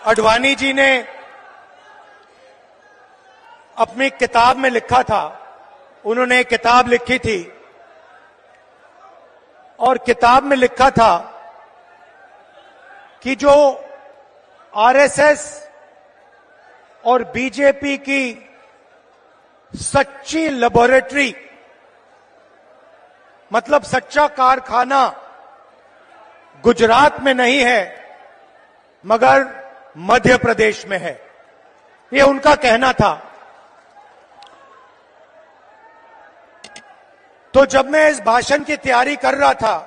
आडवाणी जी ने अपनी किताब में लिखा था, उन्होंने एक किताब लिखी थी और किताब में लिखा था कि जो आरएसएस और बीजेपी की सच्ची लेबोरेटरी, मतलब सच्चा कारखाना गुजरात में नहीं है मगर मध्य प्रदेश में है। ये उनका कहना था। तो जब मैं इस भाषण की तैयारी कर रहा था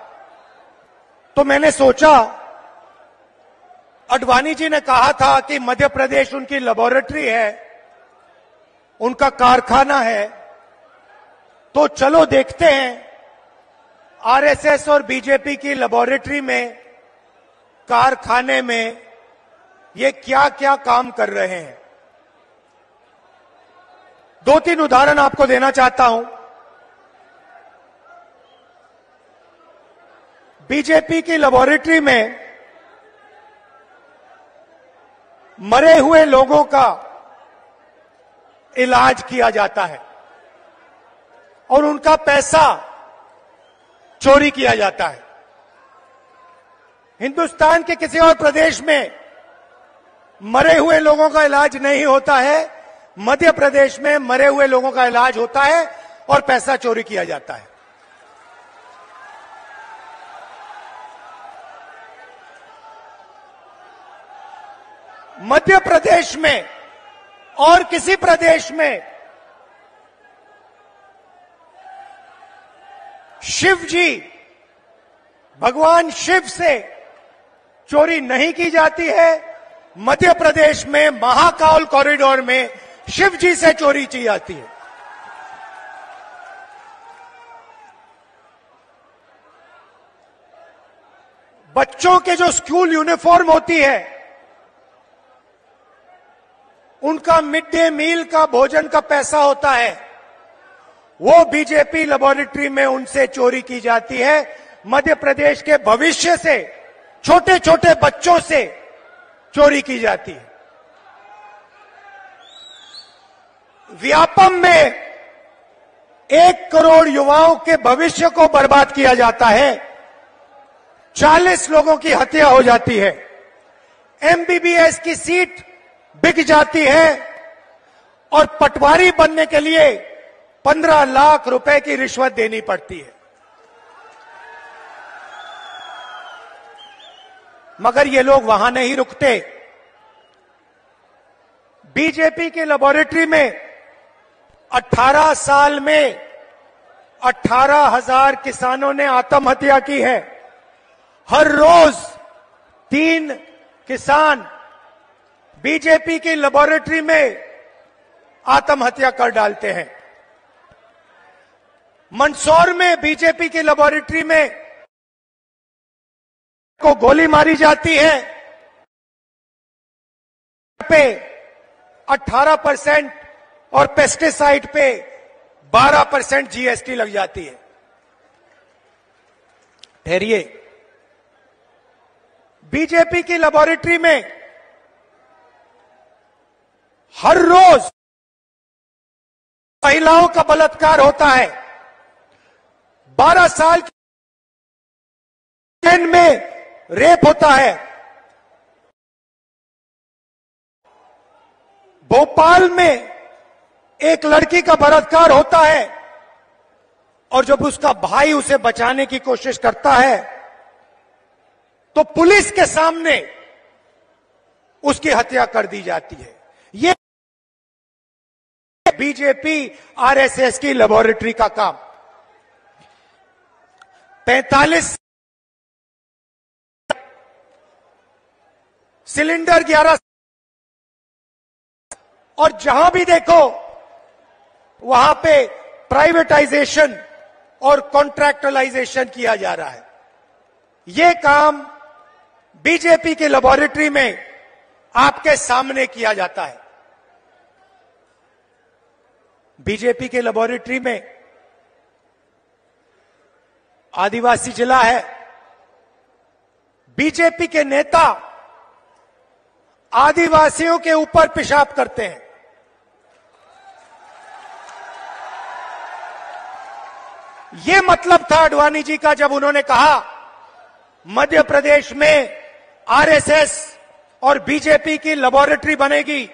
तो मैंने सोचा, आडवाणी जी ने कहा था कि मध्य प्रदेश उनकी लेबोरेटरी है, उनका कारखाना है, तो चलो देखते हैं आरएसएस और बीजेपी की लेबोरेटरी में, कारखाने में ये क्या क्या काम कर रहे हैं। दो तीन उदाहरण आपको देना चाहता हूं। बीजेपी की लेबोरेटरी में मरे हुए लोगों का इलाज किया जाता है और उनका पैसा चोरी किया जाता है। हिंदुस्तान के किसी और प्रदेश में मरे हुए लोगों का इलाज नहीं होता है, मध्य प्रदेश में मरे हुए लोगों का इलाज होता है और पैसा चोरी किया जाता है। मध्य प्रदेश में और किसी प्रदेश में शिव जी, भगवान शिव से चोरी नहीं की जाती है। मध्य प्रदेश में महाकाल कॉरिडोर में शिव जी से चोरी की जाती है। बच्चों के जो स्कूल यूनिफॉर्म होती है, उनका मिड डे मील का भोजन का पैसा होता है, वो बीजेपी लेबोरेटरी में उनसे चोरी की जाती है। मध्य प्रदेश के भविष्य से, छोटे छोटे बच्चों से चोरी की जाती है। व्यापम में 1 करोड़ युवाओं के भविष्य को बर्बाद किया जाता है, 40 लोगों की हत्या हो जाती है, एमबीबीएस की सीट बिक जाती है और पटवारी बनने के लिए 15 लाख रुपए की रिश्वत देनी पड़ती है। मगर ये लोग वहां नहीं रुकते। बीजेपी की लेबोरेटरी में 18 साल में 18,000 किसानों ने आत्महत्या की है। हर रोज 3 किसान बीजेपी की लेबोरेटरी में आत्महत्या कर डालते हैं। मंदसौर में बीजेपी की लेबोरेटरी में को गोली मारी जाती है, पे 18% और पेस्टिसाइड पे 12% जीएसटी लग जाती है। ठहरिए, बीजेपी की लेबोरेटरी में हर रोज महिलाओं का बलात्कार होता है। 12 साल में रेप होता है। भोपाल में एक लड़की का बलात्कार होता है और जब उसका भाई उसे बचाने की कोशिश करता है तो पुलिस के सामने उसकी हत्या कर दी जाती है। ये बीजेपी आरएसएस की लेबोरेटरी का काम। 45 सिलेंडर 11, और जहां भी देखो वहां पे प्राइवेटाइजेशन और कॉन्ट्रैक्चुअलाइजेशन किया जा रहा है। ये काम बीजेपी की लेबोरेटरी में आपके सामने किया जाता है। बीजेपी के लेबोरेटरी में आदिवासी जिला है। बीजेपी के नेता आदिवासियों के ऊपर पेशाब करते हैं। ये मतलब था आडवाणी जी का जब उन्होंने कहा मध्य प्रदेश में आरएसएस और बीजेपी की लेबोरेटरी बनेगी।